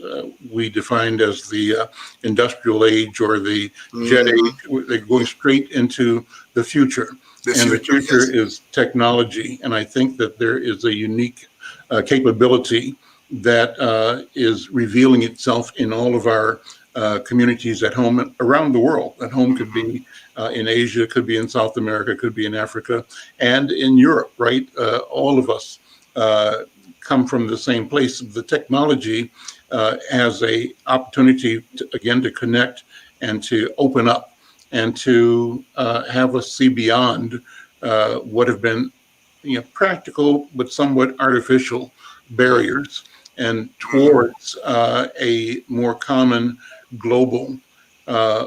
we defined as the industrial age or the jet age. They're going straight into the future. The future is technology. And I think that there is a unique capability that is revealing itself in all of our communities at home and around the world. At home could be in Asia, could be in South America, could be in Africa, and in Europe, right? All of us come from the same place. The technology has a opportunity, to connect and to open up and to have us see beyond what have been practical but somewhat artificial barriers and towards a more common global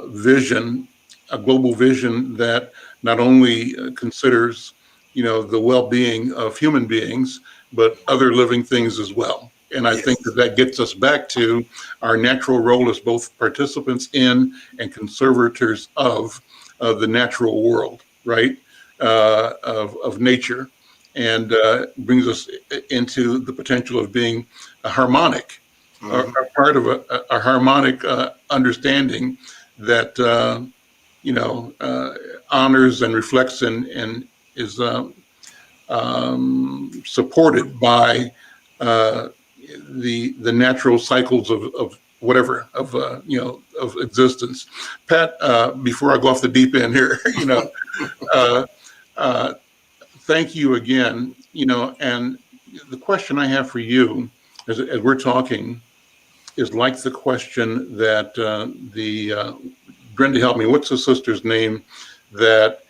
vision, a global vision that not only considers, the well-being of human beings, but other living things as well. And I think that gets us back to our natural role as both participants in and conservators of the natural world, right? Of nature, and brings us into the potential of being a harmonic, or part of a harmonic understanding that honors and reflects and is supported by the natural cycles of whatever of existence. Pat, before I go off the deep end here, thank you again. And the question I have for you, as we're talking, is like the question that Brenda, help me. What's the sister's name that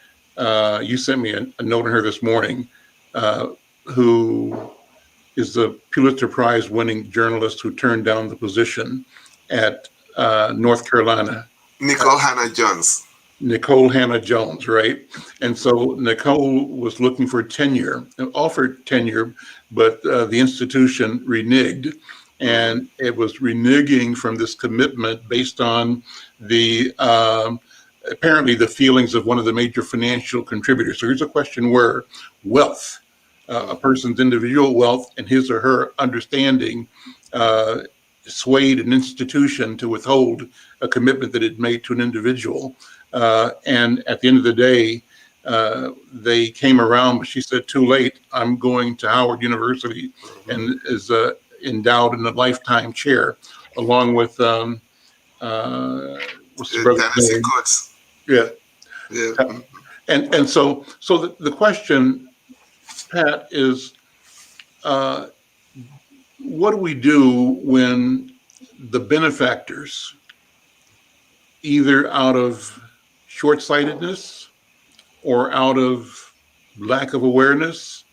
you sent me a note on her this morning? Who is the Pulitzer Prize winning journalist who turned down the position at North Carolina? Nicole Hannah-Jones. Nicole Hannah-Jones, right? And so Nicole was looking for tenure, offered tenure, but the institution reneged. And it was reneging from this commitment based on the apparently the feelings of one of the major financial contributors. So here's a question where wealth, a person's individual wealth and his or her understanding swayed an institution to withhold a commitment that it made to an individual. And at the end of the day, they came around, but she said, too late, I'm going to Howard University, and is endowed in a lifetime chair, along with what's the brother's name? Yeah. And so the question, Pat, is what do we do when the benefactors, either out of short-sightedness or out of lack of awareness,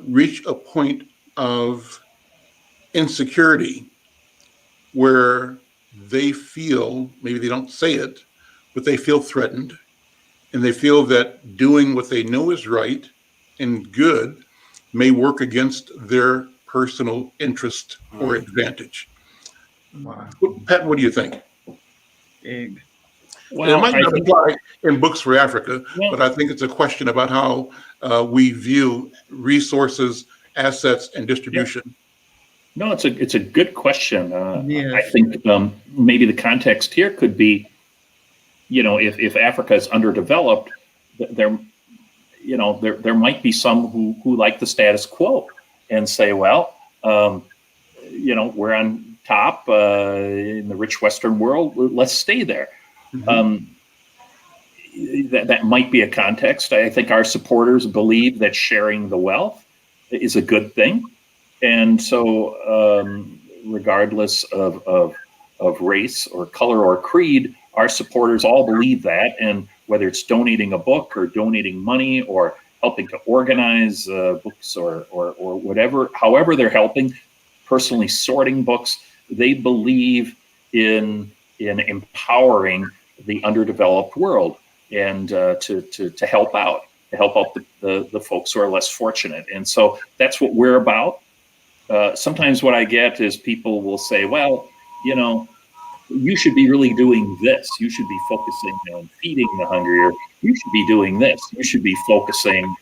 reach a point of insecurity where they feel, maybe they don't say it, but they feel threatened, and they feel that doing what they know is right and good may work against their personal interest or advantage. Wow. Pat, what do you think? Big. And it Well, might I not think, apply in Books for Africa, well, but I think it's a question about how we view resources, assets, and yeah, distribution. no, it's a good question. I Yes. think maybe the context here could be, if Africa is underdeveloped, there, there might be some who like the status quo and say, well, we're on top in the rich Western world. Let's stay there. Mhm. Um, that might be a context. I think our supporters believe that sharing the wealth is a good thing, and so regardless of race or color or creed, our supporters all believe that. And whether it's donating a book or donating money or helping to organize books or whatever, however they're helping, personally sorting books, they believe in empowering the underdeveloped world and to help out, the folks who are less fortunate. And so that's what we're about. Sometimes what I get is people will say, well, you should be really doing this. You should be focusing on feeding the hungry, or you should be doing this. You should be focusing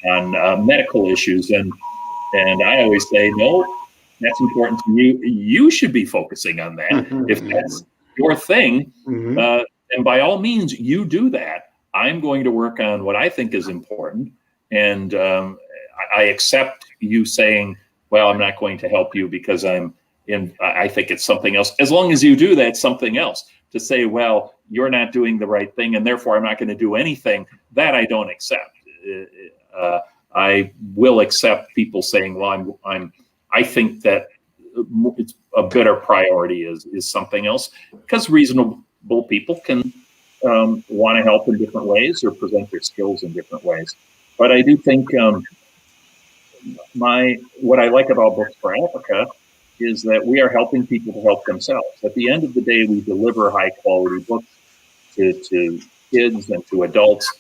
on medical issues. And I always say, no, that's important to you. You should be focusing on that. If that's your thing, Mhm. uh, and by all means, you do that. I'm going to work on what I think is important. And I accept you saying, well, I'm not going to help you because I think it's something else. As long as you do that, something else. To say, well, you're not doing the right thing, and therefore I'm not going to do anything, that I don't accept. I will accept people saying, well, I think that it's a better priority is something else, because reasonable people can want to help in different ways or present their skills in different ways. But I do think what I like about Books for Africa is that we are helping people to help themselves. At the end of the day, we deliver high quality books to kids and to adults.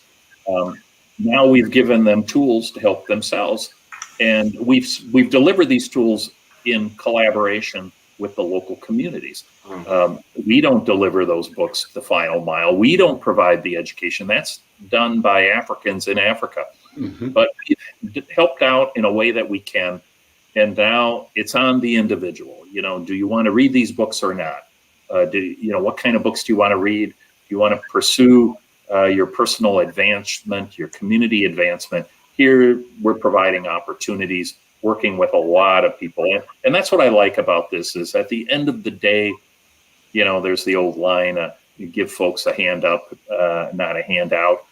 Now we've given them tools to help themselves, and we've delivered these tools in collaboration with the local communities. We don't deliver those books the final mile. We don't provide the education. That's done by Africans in Africa. Mhm. But we've helped out in a way that we can. And now it's on the individual. Do you want to read these books or not? What kind of books do you want to read? Do you want to pursue your personal advancement, your community advancement? Here, we're providing opportunities, working with a lot of people. And that's what I like about this is at the end of the day, there's the old line, you give folks a hand up, not a handout.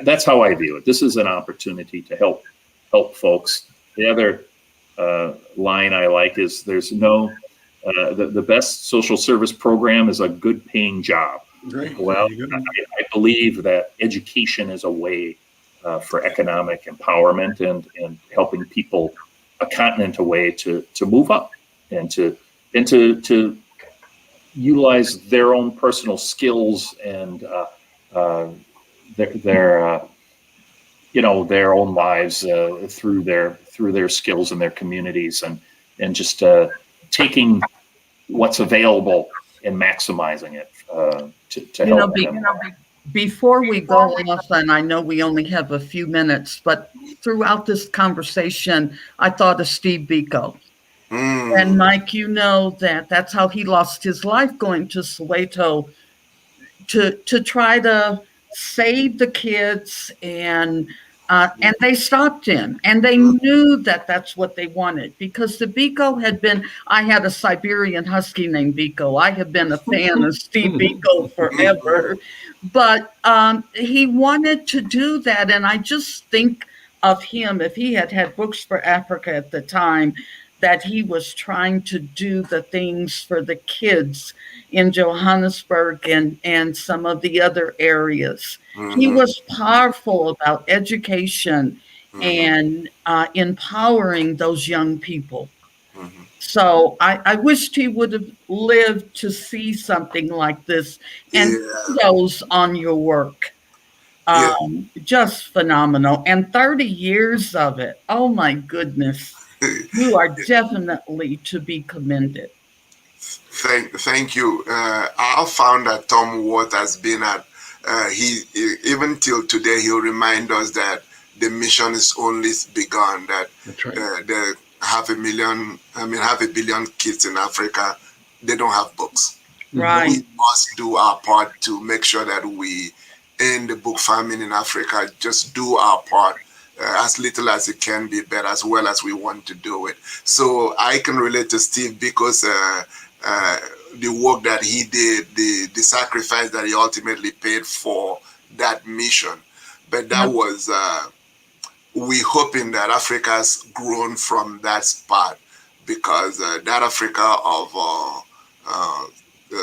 That's how I view it. This is an opportunity to help folks. The other line I like is there's no, the best social service program is a good paying job. Great. Well, There you go. I believe that education is a way for economic empowerment and helping people, a continent, a way to move up and to utilize their own personal skills and their their own lives through their skills and their communities and just taking what's available and maximizing it to You know, help them. before we go off, and I know we only have a few minutes, but throughout this conversation, I thought of Steve Biko. And Mike, that's how he lost his life, going to Soweto to try to save the kids, and they stopped him, and they knew that that's what they wanted, because the Biko had been. I had a Siberian Husky named Biko. I have been a fan of Steve Biko forever, but he wanted to do that, and I just think of him, if he had had Books for Africa at the time, that he was trying to do the things for the kids in Johannesburg and some of the other areas. He was powerful about education and empowering those young people. So I wished he would have lived to see something like this. And Yeah, kudos on your work. yeah. Just phenomenal. And 30 years of it. Oh my goodness. You are definitely to be commended. Thank you. I found that Tom Watt has been at he even till today he'll remind us that the mission is only begun. That That's right. the half a billion kids in Africa, they don't have books. Right. We must do our part to make sure that we end the book famine in Africa. Just do our part. As little as it can be, but as well as we want to do it. So I can relate to Steve because the work that he did, the sacrifice that he ultimately paid for that mission. But that was, we hoping that Africa's grown from that spot, because that Africa of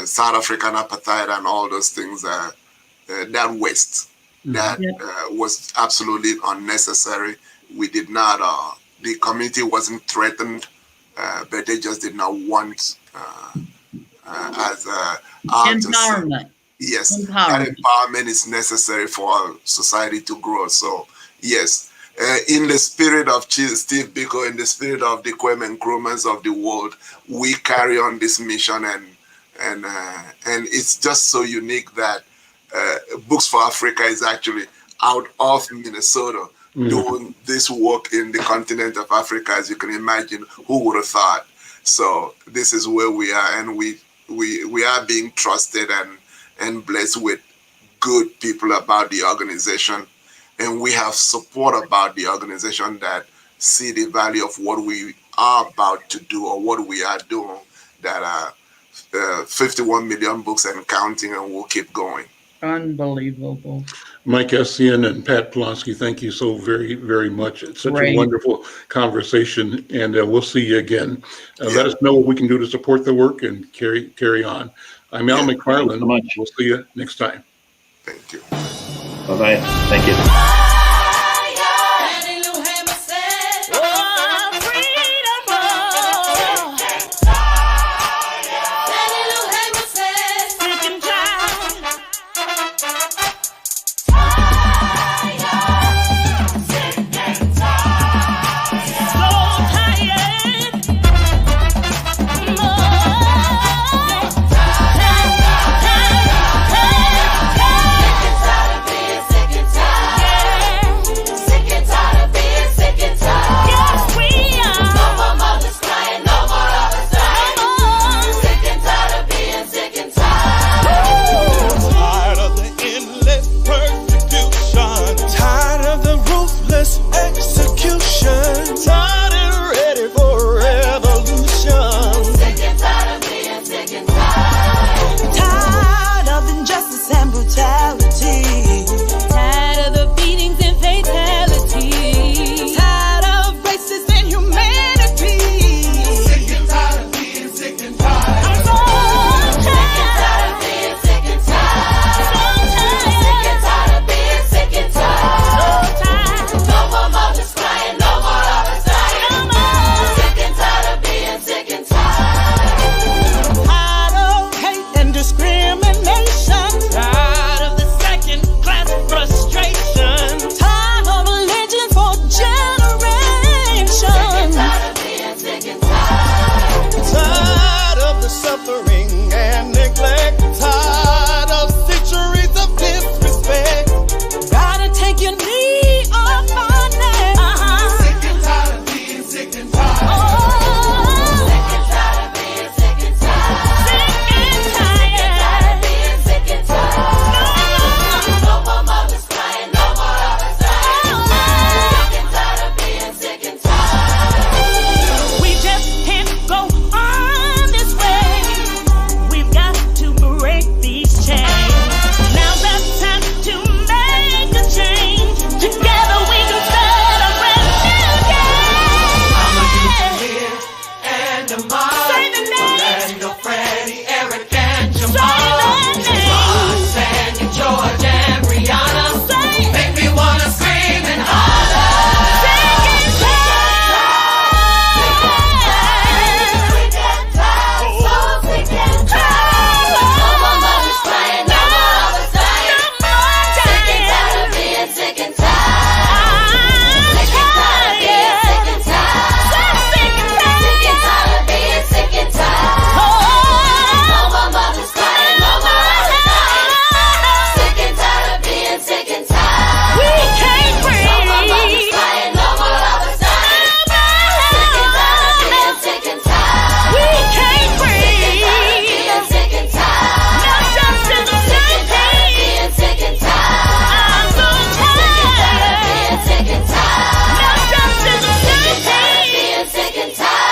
South African apartheid and all those things, that waste, that was absolutely unnecessary. We did not, the community wasn't threatened, but they just did not want Empowerment. Yes, that empowerment is necessary for our society to grow. So, yes, in the spirit of Steve Biko, in the spirit of the Kwame Nkrumahs of the world, we carry on this mission, and it's just so unique that Books for Africa is actually out of Minnesota doing this work in the continent of Africa. As you can imagine, who would have thought? So this is where we are, and we are being trusted and blessed with good people about the organization, and we have support about the organization that see the value of what we are about to do or what we are doing, that are 51 million books and counting, and we'll keep going. Unbelievable. Mike Essien and Pat Polonsky, thank you so very, very much. It's such a wonderful conversation, and we'll see you again. Let us know what we can do to support the work and carry on. I'm Al McFarlane. So much. We'll see you next time. Thank you. Bye-bye. Thank you. Suffering and neglect.